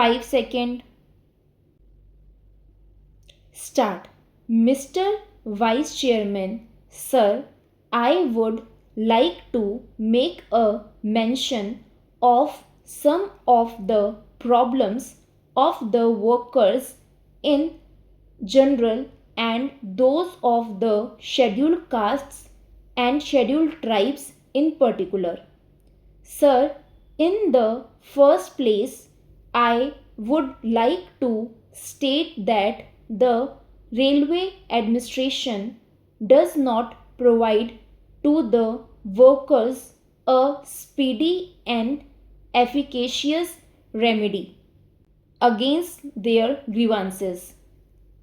5 seconds. Start. Mr. Vice Chairman, sir, I would like to make a mention of some of the problems of the workers in general and those of the scheduled castes and scheduled tribes in particular. Sir, in the first place, I would like to state that the railway administration does not provide to the workers a speedy and efficacious remedy against their grievances.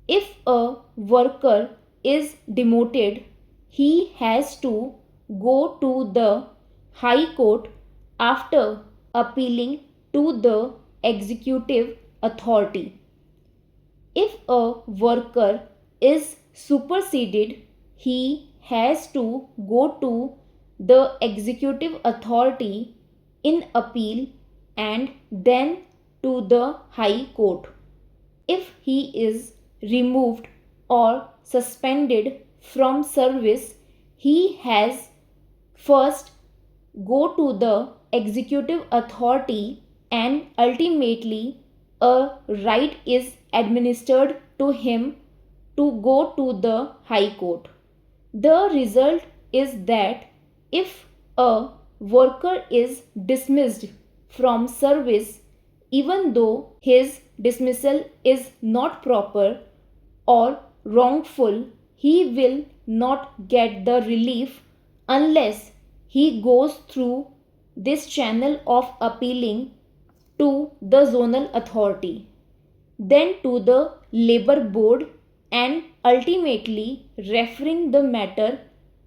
If a worker is demoted, he has to go to the High Court after appealing to the executive authority. If a worker is superseded, he has to go to the executive authority in appeal and then to the High Court. If he is removed or suspended from service, he has first go to the executive authority and ultimately a right is administered to him to go to the High Court. The result is that if a worker is dismissed from service, even though his dismissal is not proper or wrongful, he will not get the relief unless he goes through this channel of appealing to the zonal authority, then to the labor board, and ultimately referring the matter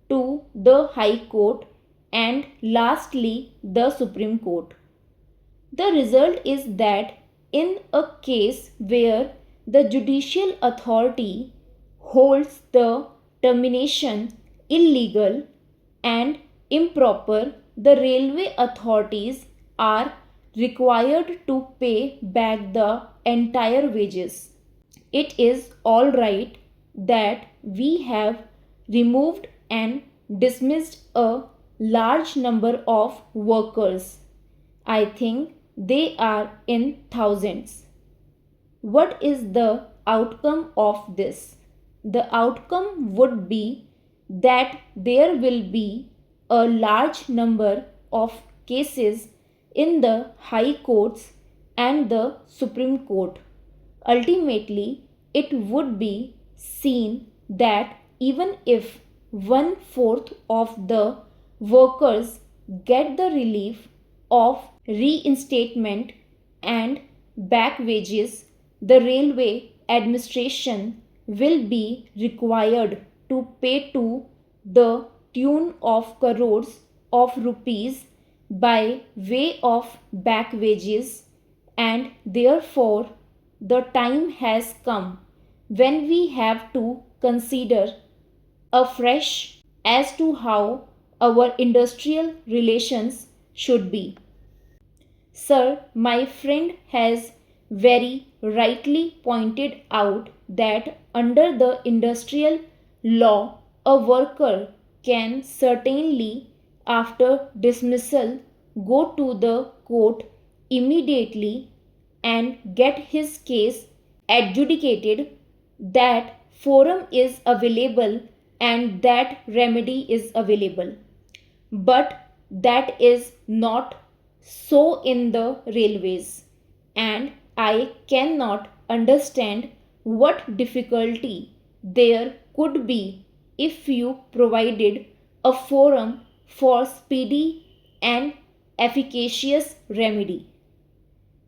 to the High Court and lastly the Supreme Court. The result is that in a case where the judicial authority holds the termination illegal and improper, the railway authorities are required to pay back the entire wages. It is all right that we have removed and dismissed a large number of workers. I think they are in thousands. What is the outcome of this? The outcome would be that there will be a large number of cases in the high courts and the Supreme Court. Ultimately, it would be seen that even if 1/4 of the workers get the relief of reinstatement and back wages, the railway administration will be required to pay to the tune of crores of rupees by way of back wages, and therefore the time has come when we have to consider afresh as to how our industrial relations should be. Sir, my friend has very rightly pointed out that under the industrial law, a worker can certainly, after dismissal, go to the court immediately and get his case adjudicated. That forum is available and that remedy is available. But that is not so in the railways, and I cannot understand what difficulty there could be if you provided a forum for speedy and efficacious remedy.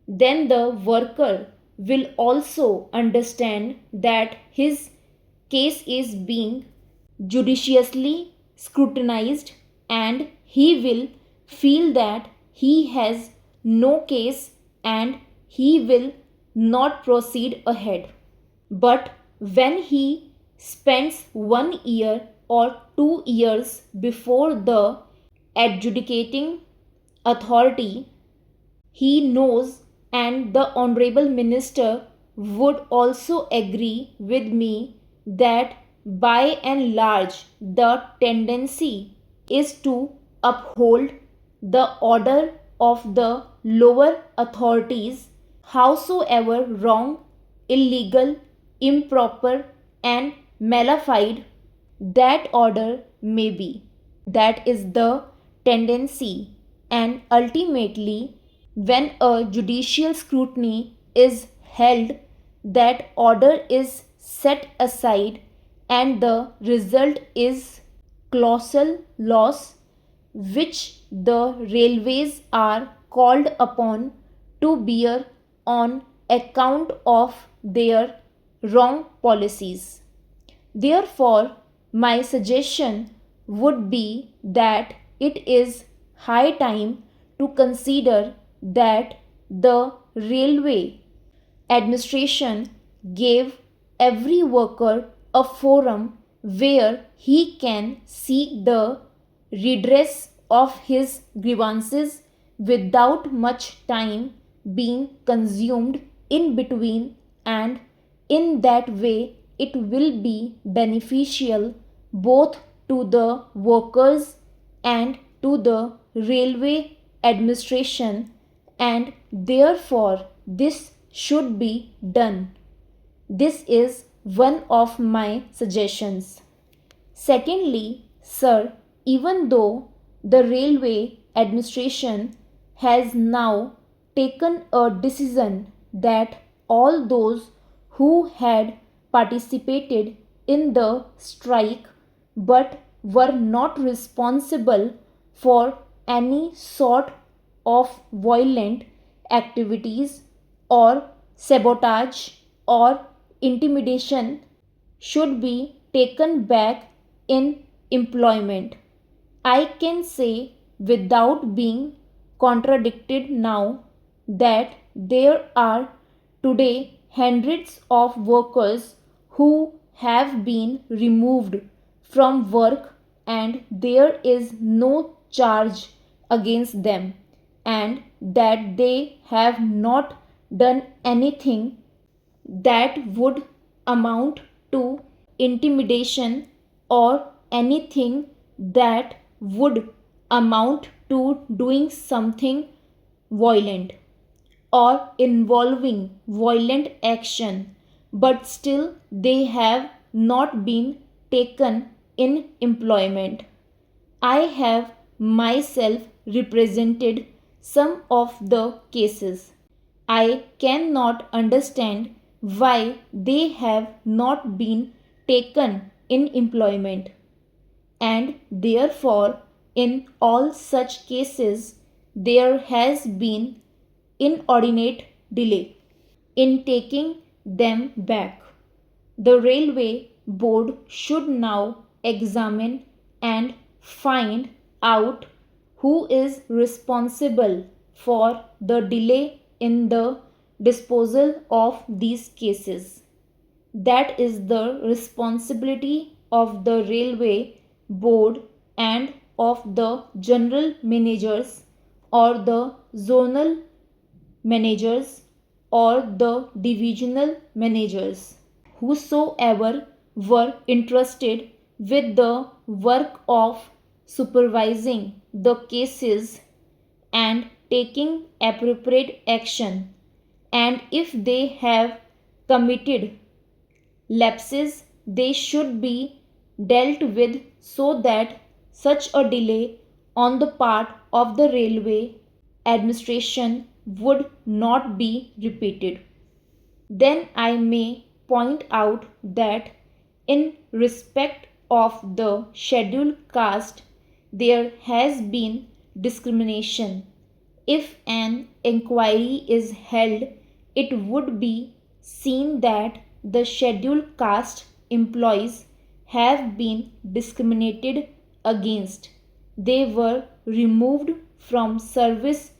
Then the worker will also understand that his case is being judiciously scrutinized, and he will feel that he has no case and he will not proceed ahead. But when he spends 1 year or 2 years before the adjudicating authority, he knows and the Honorable Minister would also agree with me that by and large the tendency is to uphold the order of the lower authorities, howsoever wrong, illegal, improper, and malefied that order may be. That is the tendency, and ultimately, when a judicial scrutiny is held, that order is set aside, and the result is colossal loss which the railways are called upon to bear on account of their wrong policies. Therefore, my suggestion would be that it is high time to consider that the railway administration gave every worker a forum where he can seek the redress of his grievances without much time being consumed in between, and in that way it will be beneficial both to the workers and to the railway administration, and therefore this should be done. This is one of my suggestions. Secondly, sir, even though the railway administration has now taken a decision that all those who had participated in the strike but were not responsible for any sort of violent activities or sabotage or intimidation should be taken back in employment. I can say without being contradicted now that there are today hundreds of workers who have been removed from work and there is no charge against them, and that they have not done anything that would amount to intimidation or anything that would amount to doing something violent or involving violent action, but still they have not been taken in employment. I have myself represented some of the cases. I cannot understand why they have not been taken in employment, and therefore, in all such cases, there has been inordinate delay in taking them back. The railway board should now examine and find out who is responsible for the delay in the disposal of these cases. That is the responsibility of the railway board and of the general managers or the zonal managers or the divisional managers, whosoever were entrusted with the work of supervising the cases and taking appropriate action, and if they have committed lapses, they should be dealt with so that such a delay on the part of the railway administration would not be repeated. Then I may point out that in respect of the scheduled caste, there has been discrimination. If an inquiry is held, it would be seen that the scheduled caste employees have been discriminated against. They were removed from service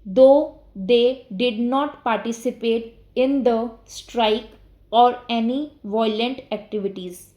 though they did not participate in the strike or any violent activities.